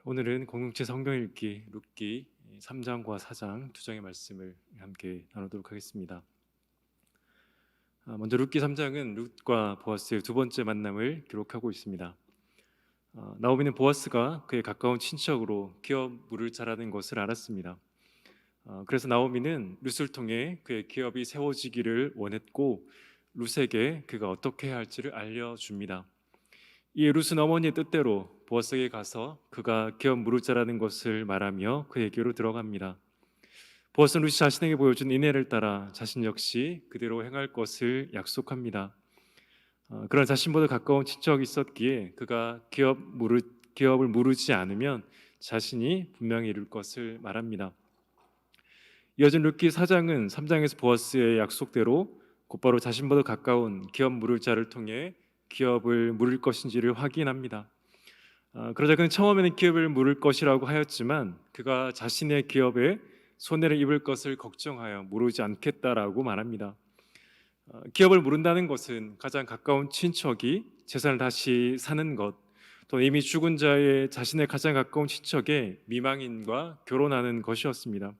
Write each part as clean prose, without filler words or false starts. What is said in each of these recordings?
오늘은 공동체 성경 읽기 룻기 3장과 4장 두 장의 말씀을 함께 나누도록 하겠습니다. 먼저 룻기 3장은 룻과 보아스의 두 번째 만남을 기록하고 있습니다. 나오미는 보아스가 그의 가까운 친척으로 기업 물을 자라는 것을 알았습니다. 그래서 나오미는 룻을 통해 그의 기업이 세워지기를 원했고 룻에게 그가 어떻게 해야 할지를 알려줍니다. 이에 룻은 어머니의 뜻대로 보아스에게 가서 그가 기업 물을 자라는 것을 말하며 그에게로 들어갑니다. 보아스는 룻이 자신에게 보여준 인애를 따라 자신 역시 그대로 행할 것을 약속합니다. 그러나 자신보다 가까운 친척이 있었기에 그가 기업을 무르지 않으면 자신이 분명히 이룰 것을 말합니다. 이어진 룻기 4장은 3장에서 보아스의 약속대로 곧바로 자신보다 가까운 기업 물을 자를 통해 기업을 물을 것인지를 확인합니다. 그러자 그는 처음에는 기업을 물을 것이라고 하였지만 그가 자신의 기업에 손해를 입을 것을 걱정하여 무르지 않겠다라고 말합니다. 기업을 무른다는 것은 가장 가까운 친척이 재산을 다시 사는 것, 또 이미 죽은 자의 자신의 가장 가까운 친척의 미망인과 결혼하는 것이었습니다.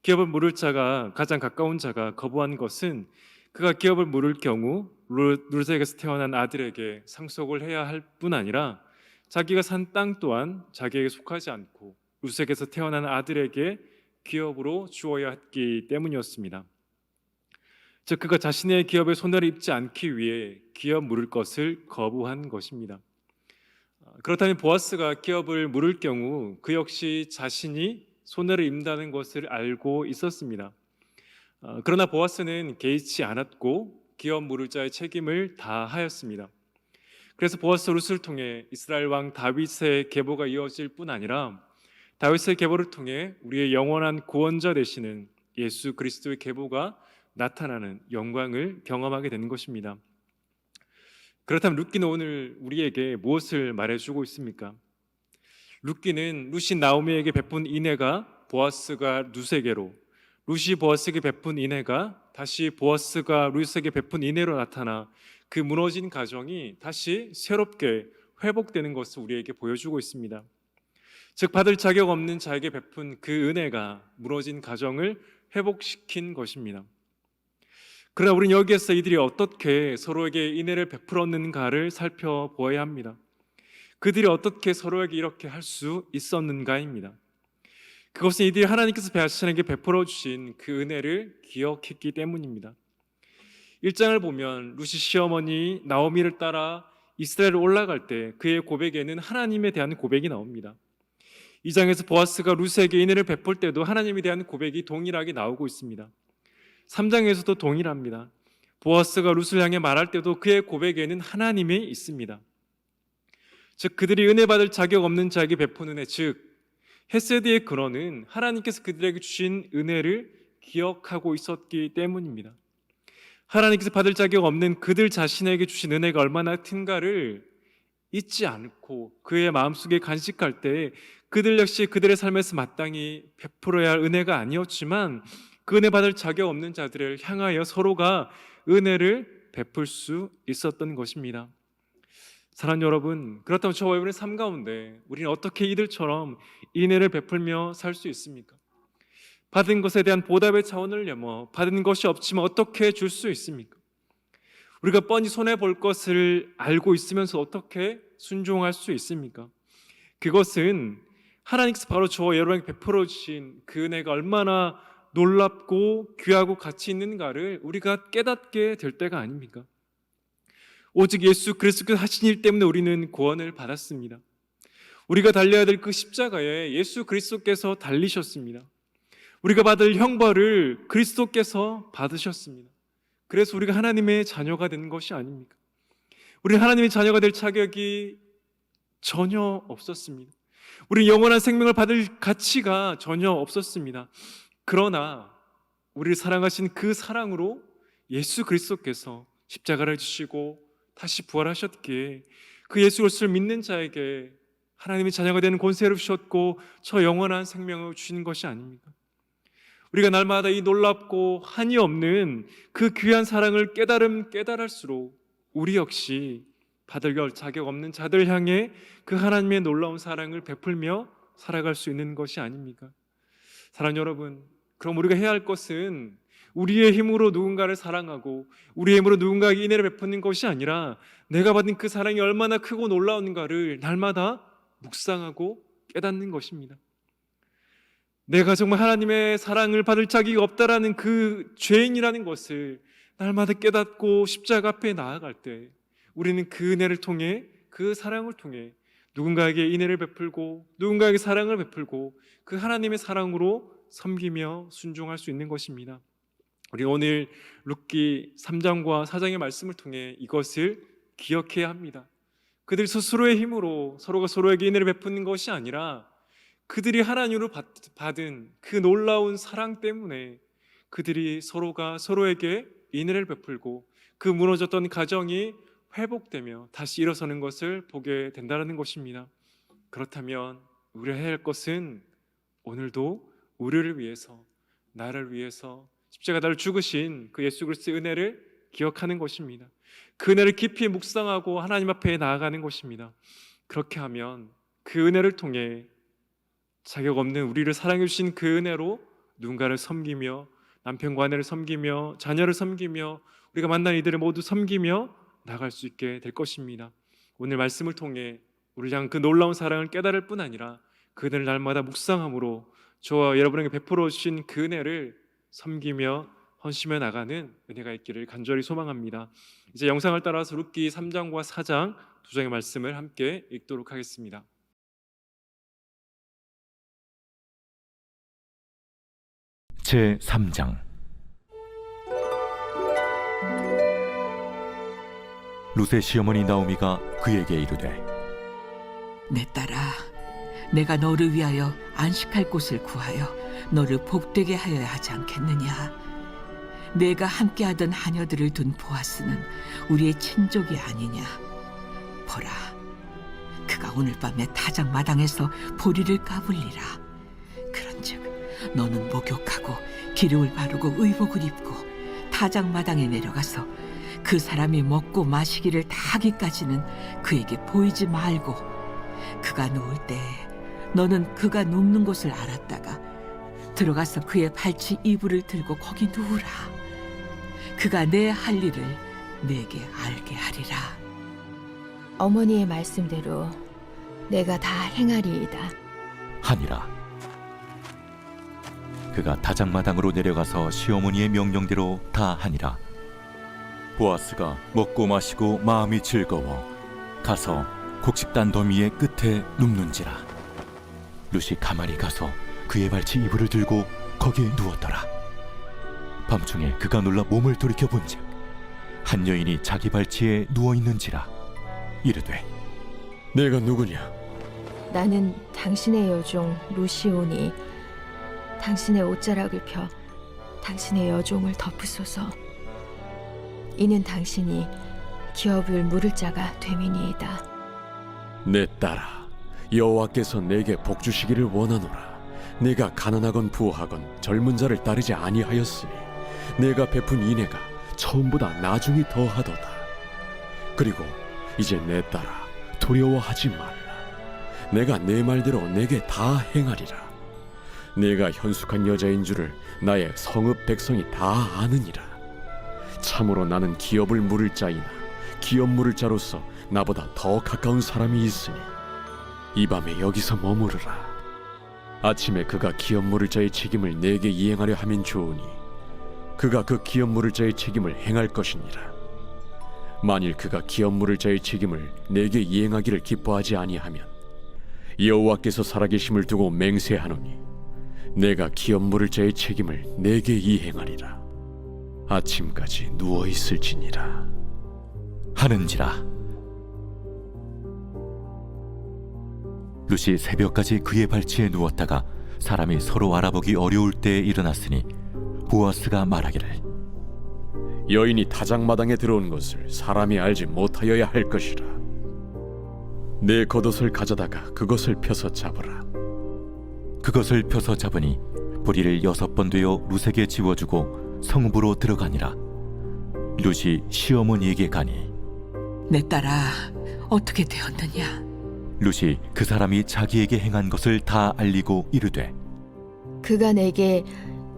기업을 물을 자가 가장 가까운 자가 거부한 것은 그가 기업을 물을 경우 룻에게서 태어난 아들에게 상속을 해야 할 뿐 아니라 자기가 산 땅 또한 자기에게 속하지 않고 룻에게서 태어난 아들에게 기업으로 주어야 했기 때문이었습니다. 즉 그가 자신의 기업에 손해를 입지 않기 위해 기업 물을 것을 거부한 것입니다. 그렇다면 보아스가 기업을 물을 경우 그 역시 자신이 손해를 입는다는 것을 알고 있었습니다. 그러나 보아스는 개의치 않았고 기업 물을 자의 책임을 다하였습니다. 그래서 보아스 룻을 통해 이스라엘 왕 다윗의 계보가 이어질 뿐 아니라 다윗의 계보를 통해 우리의 영원한 구원자 되시는 예수 그리스도의 계보가 나타나는 영광을 경험하게 되는 것입니다. 그렇다면 룻기는 오늘 우리에게 무엇을 말해주고 있습니까? 룻기는 룻이 나오미에게 베푼 인애가 보아스가 룻에게로, 룻이 보아스에게 베푼 인애가 다시 보아스가 룻에게 베푼 인애로 나타나 그 무너진 가정이 다시 새롭게 회복되는 것을 우리에게 보여주고 있습니다. 즉 받을 자격 없는 자에게 베푼 그 은혜가 무너진 가정을 회복시킨 것입니다. 그러나 우리는 여기에서 이들이 어떻게 서로에게 인애를 베풀었는가를 살펴보아야 합니다. 그들이 어떻게 서로에게 이렇게 할 수 있었는가입니다. 그것은 이들이 하나님께서 자신에게 베풀어 주신 그 은혜를 기억했기 때문입니다. 1장을 보면 룻이 시어머니 나오미를 따라 이스라엘을 올라갈 때 그의 고백에는 하나님에 대한 고백이 나옵니다. 2장에서 보아스가 룻에게 인애를 베풀 때도 하나님에 대한 고백이 동일하게 나오고 있습니다. 3장에서도 동일합니다. 보아스가 룻을 향해 말할 때도 그의 고백에는 하나님이 있습니다. 즉 그들이 은혜 받을 자격 없는 자에게 베푸는 은혜, 즉 헤세드의 근원은 하나님께서 그들에게 주신 은혜를 기억하고 있었기 때문입니다. 하나님께서 받을 자격 없는 그들 자신에게 주신 은혜가 얼마나 큰가를 잊지 않고 그의 마음속에 간직할 때 그들 역시 그들의 삶에서 마땅히 베풀어야 할 은혜가 아니었지만 그 은혜 받을 자격 없는 자들을 향하여 서로가 은혜를 베풀 수 있었던 것입니다. 사랑하는 여러분, 그렇다면 저와 여러분의 삶 가운데 우리는 어떻게 이들처럼 인애를 베풀며 살 수 있습니까? 받은 것에 대한 보답의 차원을 넘어 받은 것이 없지만 어떻게 줄 수 있습니까? 우리가 뻔히 손해볼 것을 알고 있으면서 어떻게 순종할 수 있습니까? 그것은 하나님께서 바로 저와 여러분에게 베풀어 주신 그 은혜가 얼마나 놀랍고 귀하고 가치 있는가를 우리가 깨닫게 될 때가 아닙니까? 오직 예수 그리스도께서 하신 일 때문에 우리는 구원을 받았습니다. 우리가 달려야 될 그 십자가에 예수 그리스도께서 달리셨습니다. 우리가 받을 형벌을 그리스도께서 받으셨습니다. 그래서 우리가 하나님의 자녀가 된 것이 아닙니까? 우리는 하나님의 자녀가 될 자격이 전혀 없었습니다. 우리는 영원한 생명을 받을 가치가 전혀 없었습니다. 그러나 우리를 사랑하신 그 사랑으로 예수 그리스도께서 십자가를 지시고 다시 부활하셨기에 그 예수 그리스도를 믿는 자에게 하나님의 자녀가 되는 권세를 주셨고 저 영원한 생명을 주신 것이 아닙니까? 우리가 날마다 이 놀랍고 한이 없는 그 귀한 사랑을 깨달을수록 우리 역시 받을 자격 없는 자들 향해 그 하나님의 놀라운 사랑을 베풀며 살아갈 수 있는 것이 아닙니까? 사랑하는 여러분, 그럼 우리가 해야 할 것은 우리의 힘으로 누군가를 사랑하고 우리의 힘으로 누군가에게 인애를 베푸는 것이 아니라 내가 받은 그 사랑이 얼마나 크고 놀라운가를 날마다 묵상하고 깨닫는 것입니다. 내가 정말 하나님의 사랑을 받을 자격이 없다라는 그 죄인이라는 것을 날마다 깨닫고 십자가 앞에 나아갈 때 우리는 그 은혜를 통해, 그 사랑을 통해 누군가에게 인애를 베풀고 누군가에게 사랑을 베풀고 그 하나님의 사랑으로 섬기며 순종할 수 있는 것입니다. 우리 오늘 룻기 3장과 4장의 말씀을 통해 이것을 기억해야 합니다. 그들 스스로의 힘으로 서로가 서로에게 인애를 베푸는 것이 아니라 그들이 하나님으로 받은 그 놀라운 사랑 때문에 그들이 서로가 서로에게 인애를 베풀고 그 무너졌던 가정이 회복되며 다시 일어서는 것을 보게 된다는 것입니다. 그렇다면 우리가 해야 할 것은 오늘도 우리를 위해서, 나를 위해서 십자가를 죽으신 그 예수 그리스도의 은혜를 기억하는 것입니다. 그 은혜를 깊이 묵상하고 하나님 앞에 나아가는 것입니다. 그렇게 하면 그 은혜를 통해 자격 없는 우리를 사랑해 주신 그 은혜로 누군가를 섬기며 남편과 아내를 섬기며 자녀를 섬기며 우리가 만난 이들을 모두 섬기며 나갈 수 있게 될 것입니다. 오늘 말씀을 통해 우리를 향한 그 놀라운 사랑을 깨달을 뿐 아니라 그 은혜를 날마다 묵상함으로 저와 여러분에게 베풀어 주신 그 은혜를 섬기며 헌신해 나가는 은혜가 있기를 간절히 소망합니다. 이제 영상을 따라서 룻기 3장과 4장 두 장의 말씀을 함께 읽도록 하겠습니다. 제 3장. 룻의 시어머니 나오미가 그에게 이르되, 내 딸아, 내가 너를 위하여 안식할 곳을 구하여 너를 복되게 하여야 하지 않겠느냐? 내가 함께하던 하녀들을 둔 보아스는 우리의 친족이 아니냐? 보라, 그가 오늘 밤에 타작 마당에서 보리를 까불리라. 그런즉 너는 목욕하고 기름을 바르고 의복을 입고 타작 마당에 내려가서 그 사람이 먹고 마시기를 다 하기까지는 그에게 보이지 말고, 그가 누울 때 너는 그가 눕는 곳을 알았다가 들어가서 그의 발치 이불을 들고 거기 누우라. 그가 내 할 일을 내게 알게 하리라. 어머니의 말씀대로 내가 다 행하리이다 하니라. 그가 타작마당으로 내려가서 시어머니의 명령대로 다 하니라. 보아스가 먹고 마시고 마음이 즐거워 가서 곡식단 더미의 끝에 눕는지라. 룻이 가만히 가서 그의 발치 이불을 들고 거기에 누웠더라. 밤중에 그가 놀라 몸을 돌이켜 본즉 한 여인이 자기 발치에 누워 있는지라. 이르되, 내가 누구냐? 나는 당신의 여종 루시오니 당신의 옷자락을 펴 당신의 여종을 덮으소서. 이는 당신이 기업을 물을 자가 됨이니이다. 내 딸아, 여호와께서 내게 복 주시기를 원하노라. 내가 가난하건 부하건 젊은 자를 따르지 아니하였으니 내가 베푼 인애가 처음보다 나중이 더하도다. 그리고 이제 내 딸아, 두려워하지 말라. 내가 내 말대로 내게 다 행하리라. 내가 현숙한 여자인 줄을 나의 성읍 백성이 다 아느니라. 참으로 나는 기업을 물을 자이나 기업 물을 자로서 나보다 더 가까운 사람이 있으니 이 밤에 여기서 머무르라. 아침에 그가 기업 물을 자의 책임을 내게 이행하려 하면 좋으니 그가 그 기업 물을 자의 책임을 행할 것이니라. 만일 그가 기업 물을 자의 책임을 내게 이행하기를 기뻐하지 아니하면 여호와께서 살아계심을 두고 맹세하노니 내가 기업 물을 자의 책임을 내게 이행하리라. 아침까지 누워 있을지니라 하는지라. 룻이 새벽까지 그의 발치에 누웠다가 사람이 서로 알아보기 어려울 때에 일어났으니 보아스가 말하기를, 여인이 타작마당에 들어온 것을 사람이 알지 못하여야 할 것이라. 내 겉옷을 가져다가 그것을 펴서 잡으라. 그것을 펴서 잡으니 보리를 6번 되어 룻에게 지워주고 성읍으로 들어가니라. 룻이 시어머니에게 가니 내 딸아, 어떻게 되었느냐? 룻이 그 사람이 자기에게 행한 것을 다 알리고 이르되 그가 내게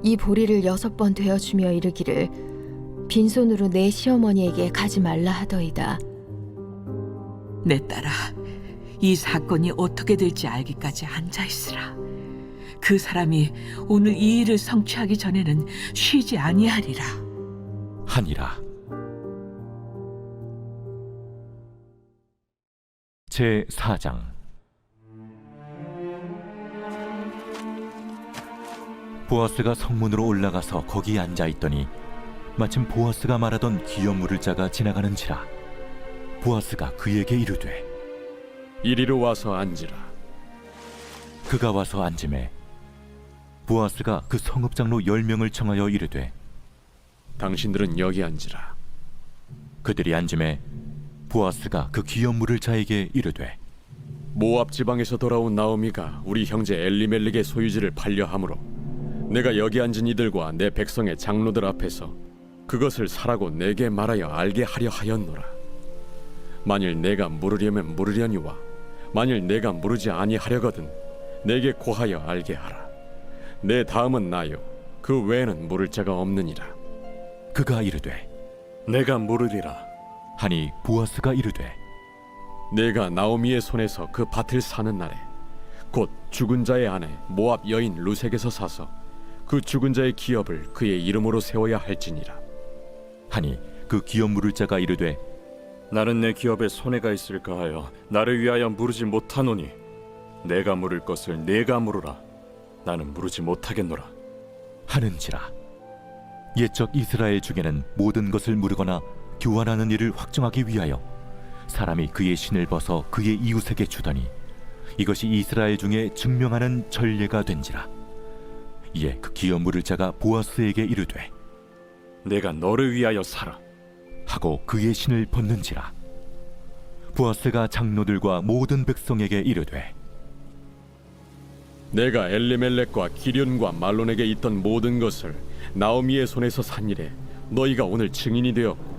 이 보리를 6번 되어주며 이르기를 빈손으로 내 시어머니에게 가지 말라 하더이다. 내 딸아, 이 사건이 어떻게 될지 알기까지 앉아 있으라. 그 사람이 오늘 이 일을 성취하기 전에는 쉬지 아니하리라. 하니라. 제 4장. 보아스가 성문으로 올라가서 거기 앉아 있더니 마침 보아스가 말하던 기업 물을 자가 지나가는지라. 보아스가 그에게 이르되 이리로 와서 앉으라. 그가 와서 앉음에 보아스가 그 성읍장로 10명을 청하여 이르되 당신들은 여기 앉으라. 그들이 앉음에 보아스가 그 기업 물을 자에게 이르되 모압 지방에서 돌아온 나오미가 우리 형제 엘리멜렉의 소유지를 팔려하므로 내가 여기 앉은 이들과 내 백성의 장로들 앞에서 그것을 사라고 내게 말하여 알게 하려 하였노라. 만일 내가 물으려면 물으려니와 만일 내가 물으지 아니하려거든 내게 고하여 알게 하라. 내 다음은 나요 그 외에는 물을 자가 없느니라. 그가 이르되 내가 물으리라. 하니 보아스가 이르되 내가 나오미의 손에서 그 밭을 사는 날에 곧 죽은 자의 아내 모압 여인 룻에게서 사서 그 죽은 자의 기업을 그의 이름으로 세워야 할지니라. 하니 그 기업 물을 자가 이르되 나는 내 기업에 손해가 있을까 하여 나를 위하여 물으지 못하노니 내가 물을 것을 내가 물으라. 나는 물으지 못하겠노라. 하는지라. 옛적 이스라엘 중에는 모든 것을 물으거나 교환하는 일을 확정하기 위하여 사람이 그의 신을 벗어 그의 이웃에게 주더니 이것이 이스라엘 중에 증명하는 전례가 된지라. 이에 그 기업 물을 자가 보아스에게 이르되 내가 너를 위하여 살아. 하고 그의 신을 벗는지라. 보아스가 장로들과 모든 백성에게 이르되 내가 엘리멜렉과 기련과 말론에게 있던 모든 것을 나오미의 손에서 산 일에 너희가 오늘 증인이 되었고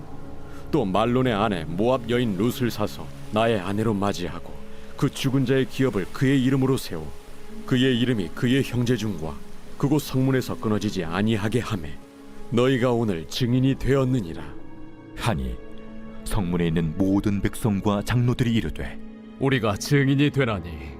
또 말론의 아내 모압 여인 룻을 사서 나의 아내로 맞이하고 그 죽은 자의 기업을 그의 이름으로 세워 그의 이름이 그의 형제 중과 그곳 성문에서 끊어지지 아니하게 하매 너희가 오늘 증인이 되었느니라. 하니 성문에 있는 모든 백성과 장로들이 이르되 우리가 증인이 되나니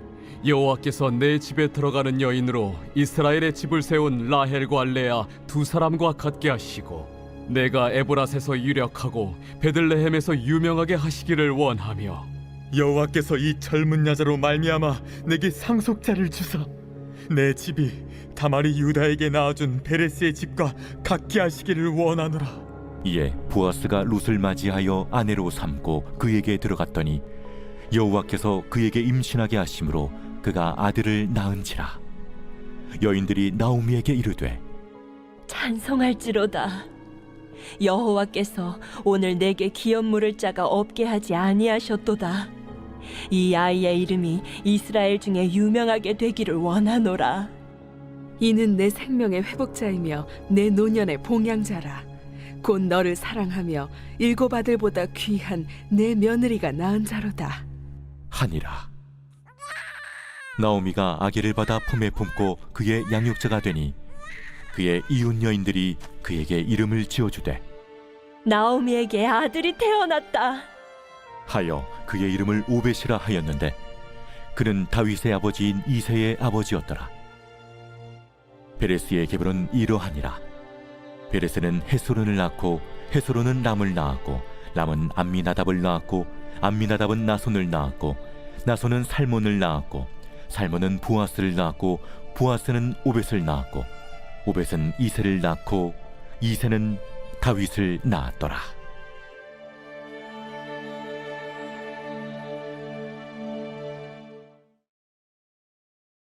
여호와께서 내 집에 들어가는 여인으로 이스라엘의 집을 세운 라헬과 레아 두 사람과 같게 하시고 내가 에브라스에서 유력하고 베들레헴에서 유명하게 하시기를 원하며 여호와께서 이 젊은 여자로 말미암아 내게 상속자를 주사 내 집이 다말이 유다에게 낳아준 베레스의 집과 같게 하시기를 원하노라. 이에 보아스가 룻을 맞이하여 아내로 삼고 그에게 들어갔더니 여호와께서 그에게 임신하게 하심으로 그가 아들을 낳은지라. 여인들이 나오미에게 이르되 찬송할지로다. 여호와께서 오늘 내게 기업 물을 자가 없게 하지 아니하셨도다. 이 아이의 이름이 이스라엘 중에 유명하게 되기를 원하노라. 이는 내 생명의 회복자이며 내 노년의 봉양자라. 곧 너를 사랑하며 7 아들보다 귀한 내 며느리가 낳은 자로다. 하니라. 나오미가 아기를 받아 품에 품고 그의 양육자가 되니 그의 이웃 여인들이 그에게 이름을 지어주되 나오미에게 아들이 태어났다 하여 그의 이름을 오벳이라 하였는데 그는 다윗의 아버지인 이새의 아버지였더라. 베레스의 계보는 이러하니라. 베레스는 헤스론을 낳고 헤스론은 람을 낳았고 람은 암미나답을 낳았고 암미나답은 나손을 낳았고 나손은 살몬을 낳았고 살몬은 부아스를 낳았고 부아스는 오벳을 낳았고 오벳은 이새를 낳고 이새는 다윗을 낳았더라.